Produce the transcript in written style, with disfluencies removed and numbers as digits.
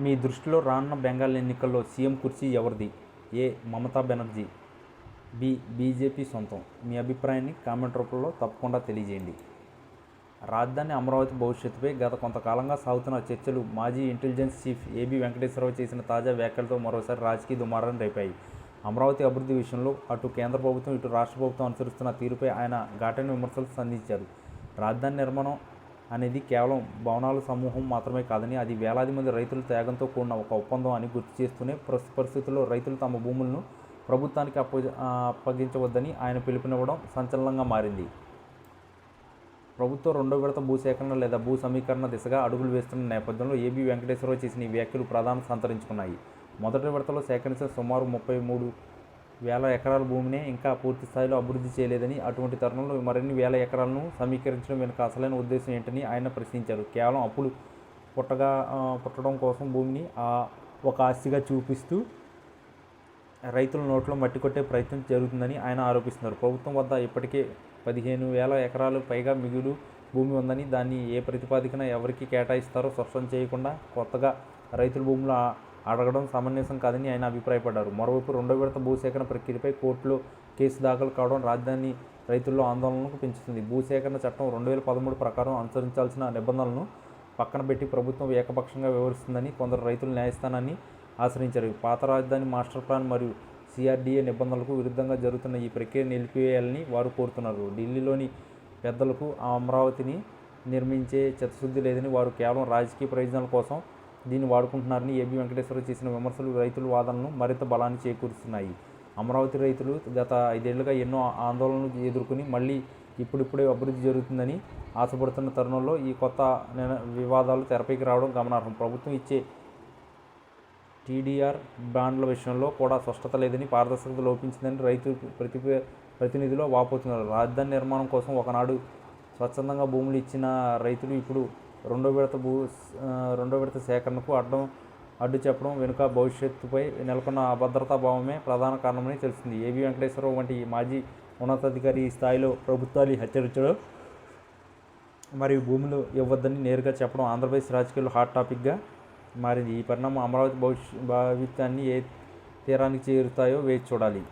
మీ దృష్టిలో రానున్న బెంగాల్ ఎన్నికల్లో సీఎం కుర్చీ ఎవరిది? ఏ. మమతా బెనర్జీ, బి. బీజేపీ సొంతం? మీ అభిప్రాయాన్ని కామెంట్ రూపంలో తప్పకుండా తెలియజేయండి. రాజధాని అమరావతి భవిష్యత్తుపై గత కొంతకాలంగా సాగుతున్న చర్చలు మాజీ ఇంటెలిజెన్స్ చీఫ్ ఏబీ వెంకటేశ్వరరావు చేసిన తాజా వ్యాఖ్యలతో మరోసారి రాజకీయ దుమారాన్ని రేపాయి. అమరావతి అభివృద్ధి విషయంలో అటు కేంద్ర ప్రభుత్వం, ఇటు రాష్ట్ర ప్రభుత్వం అనుసరిస్తున్న తీరుపై ఆయన ఘాటైన విమర్శలు సంధించారు. రాజధాని నిర్మాణం అనేది కేవలం భవనాల సమూహం మాత్రమే కాదని, అది వేలాది మంది రైతుల త్యాగంతో కూడిన ఒక ఒప్పందం అని గుర్తు చేస్తూనే, ప్రస్తుత పరిస్థితుల్లో రైతులు తమ భూములను ప్రభుత్వానికి అప్పగించవద్దని ఆయన పిలుపునివ్వడం సంచలనంగా మారింది. ప్రభుత్వం రెండో విడత భూసేకరణ లేదా భూ సమీకరణ దిశగా అడుగులు వేస్తున్న నేపథ్యంలో ఏబీ వెంకటేశ్వరరావు చేసిన ఈ వ్యాఖ్యలు ప్రాధాన్యత సంతరించుకున్నాయి. మొదటి విడతలో సేకరించిన సుమారు 33,000 ఎకరాల భూమినే ఇంకా పూర్తి స్థాయిలో అభివృద్ధి చేయలేదని, అటువంటి తరుణంలో మరిన్ని వేల ఎకరాలను సమీకరించడం వెనుక అసలైన ఉద్దేశం ఏంటని ఆయన ప్రశ్నించారు. కేవలం అప్పులు పుట్టడం కోసం భూమిని ఒక ఆస్తిగా చూపిస్తూ రైతుల నోట్లో మట్టి కొట్టే ప్రయత్నం జరుగుతుందని ఆయన ఆరోపిస్తున్నారు. ప్రభుత్వం వద్ద ఇప్పటికే 15,000 ఎకరాలు పైగా మిగులు భూమి ఉందని, దాన్ని ఏ ప్రతిపాదికన ఎవరికి కేటాయిస్తారో స్పష్టం చేయకుండా కొత్తగా రైతుల భూములు అడగడం సమంజసం కాదని ఆయన అభిప్రాయపడ్డారు. మరోవైపు రెండో విడత భూసేకరణ ప్రక్రియపై కోర్టులో కేసు దాఖలు కావడం రాజధాని రైతుల్లో ఆందోళనకు పెంచుతుంది. భూసేకరణ చట్టం 2013 ప్రకారం అనుసరించాల్సిన నిబంధనలను పక్కన పెట్టి ప్రభుత్వం ఏకపక్షంగా వ్యవహరిస్తుందని కొందరు రైతులు న్యాయస్థానాన్ని ఆశ్రయించారు. పాత రాజధాని మాస్టర్ ప్లాన్ మరియు సిఆర్డీఏ నిబంధనలకు విరుద్ధంగా జరుగుతున్న ఈ ప్రక్రియ నిలిపివేయాలని వారు కోరుతున్నారు. ఢిల్లీలోని పెద్దలకు అమరావతిని నిర్మించే చిత్తశుద్ధి లేదని, వారు కేవలం రాజకీయ ప్రయోజనాల కోసం దీన్ని వాడుకుంటున్నారని ఏబీ వెంకటేశ్వరరావు చేసిన విమర్శలు రైతుల వాదనను మరింత బలాన్ని చేకూరుస్తున్నాయి. అమరావతి రైతులు గత 5 ఏళ్లుగా ఎన్నో ఆందోళనలు ఎదుర్కొని మళ్ళీ ఇప్పుడిప్పుడే అభివృద్ధి జరుగుతుందని ఆశపడుతున్న తరుణంలో ఈ కొత్త వివాదాలు తెరపైకి రావడం గమనార్హం. ప్రభుత్వం ఇచ్చే టీడీఆర్ బాండ్ల విషయంలో కూడా స్పష్టత లేదని, పారదర్శకత లోపించిందని రైతు ప్రతినిధులు వాపోతున్నారు. రాజధాని నిర్మాణం కోసం ఒకనాడు స్వచ్ఛందంగా భూములు ఇచ్చిన రైతులు ఇప్పుడు రెండో విడత సేకరణకు అడ్డు చెప్పడం వెనుక భవిష్యత్తుపై నెలకొన్న అభద్రతా భావమే ప్రధాన కారణమని తెలుస్తుంది. ఏబీ వెంకటేశ్వరరావు వంటి మాజీ ఉన్నతాధికారి ఈ స్థాయిలో ప్రభుత్వాలు హెచ్చరించడం మరియు భూములు ఇవ్వద్దని నేరుగా చెప్పడం ఆంధ్రప్రదేశ్ రాజకీయాల్లో హాట్ టాపిక్గా మారింది. ఈ పరిణామం అమరావతి భవిష్యత్తుని ఏ తీరానికి చేరుతాయో వేచి చూడాలి.